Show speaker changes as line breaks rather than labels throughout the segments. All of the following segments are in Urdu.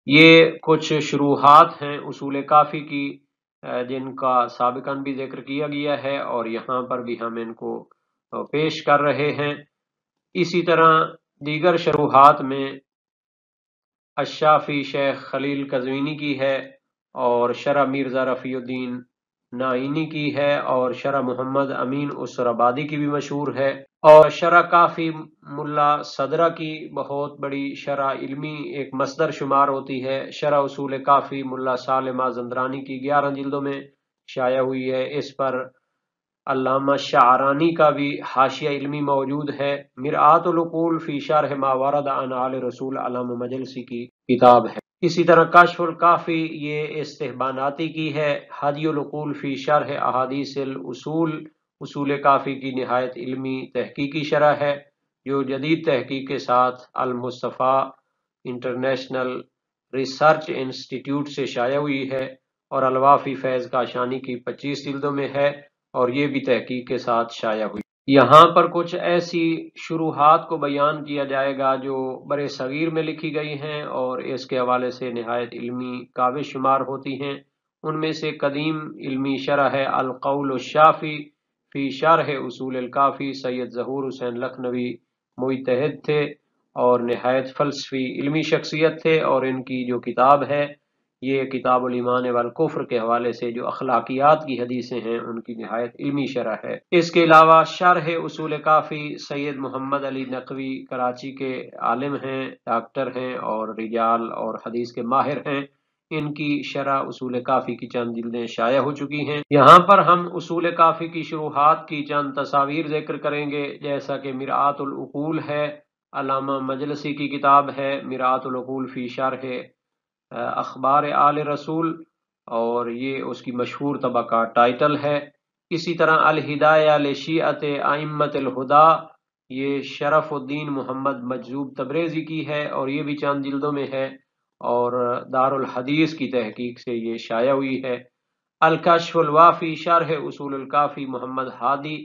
یہ کچھ شروحات ہیں اصول کافی کی جن کا سابقاً بھی ذکر کیا گیا ہے اور یہاں پر بھی ہم ان کو پیش کر رہے ہیں۔ اسی طرح دیگر شروحات میں الشافی شیخ خلیل قزوینی کی ہے، اور شرح مرزا رفیع الدین نائینی کی ہے، اور شرح محمد امین اسرابادی کی بھی مشہور ہے، اور شرح کافی ملا صدرہ کی بہت بڑی شرح علمی ایک مصدر شمار ہوتی ہے۔ شرح اصول کافی ملا سالم مازندرانی کی 11 جلدوں میں شائع ہوئی ہے۔ اس پر علامہ شعرانی کا بھی حاشیہ علمی موجود ہے۔ مرآت العقول فی شرح ما ورد عن آل رسول علامہ مجلسی کی کتاب ہے۔ اسی طرح کشف الکافی یہ استحباناتی کی ہے۔ ہدی العقول فی شرح احادیث الاصول اصول کافی کی نہایت علمی تحقیقی شرح ہے، جو جدید تحقیق کے ساتھ المصطفیٰ انٹرنیشنل ریسرچ انسٹی ٹیوٹ سے شائع ہوئی ہے، اور الوافی فیض کاشانی کی 25 جلدوں میں ہے، اور یہ بھی تحقیق کے ساتھ شائع ہوئی۔ یہاں پر کچھ ایسی شروحات کو بیان کیا جائے گا جو برِ صغیر میں لکھی گئی ہیں اور اس کے حوالے سے نہایت علمی کاوش شمار ہوتی ہیں۔ ان میں سے قدیم علمی شرح ہے القول الشافی فی شرح اصول الکافی، سید ظہور حسین لکھنوی مجتہد تھے اور نہایت فلسفی علمی شخصیت تھے، اور ان کی جو کتاب ہے یہ کتاب الایمان والکفر کے حوالے سے جو اخلاقیات کی حدیثیں ہیں ان کی نہایت علمی شرح ہے۔ اس کے علاوہ شرح اصول کافی سید محمد علی نقوی کراچی کے عالم ہیں، ڈاکٹر ہیں اور رجال اور حدیث کے ماہر ہیں۔ ان کی شرح اصول کافی کی چند جلدیں شائع ہو چکی ہیں۔ یہاں پر ہم اصول کافی کی شروحات کی چند تصاویر ذکر کریں گے، جیسا کہ مرآت العقول ہے، علامہ مجلسی کی کتاب ہے مرآت العقول فی شرح اخبار آل رسول، اور یہ اس کی مشہور طبع کا ٹائٹل ہے۔ اسی طرح الہدایہ لشیعۃ ائمۃ الہدیٰ، یہ شرف الدین محمد مجذوب تبریزی کی ہے، اور یہ بھی چند جلدوں میں ہے، اور دار الحدیث کی تحقیق سے یہ شائع ہوئی ہے۔ الکشف الوافی شرح اصول الکافی محمد ہادی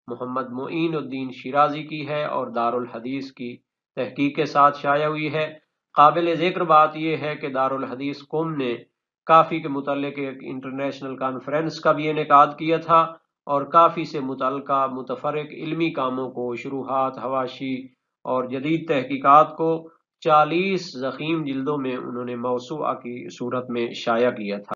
محمد معین الدین شیرازی کی ہے، اور دار الحدیث کی تحقیق کے ساتھ شائع ہوئی ہے۔ قابل ذکر بات یہ ہے کہ دار الحدیث قم نے کافی کے متعلق ایک انٹرنیشنل کانفرنس کا بھی انعقاد کیا تھا، اور کافی سے متعلقہ متفرق علمی کاموں کو، شروحات، حواشی اور جدید تحقیقات کو 40 ضخیم جلدوں میں انہوں نے موسوعہ کی صورت میں شائع کیا تھا۔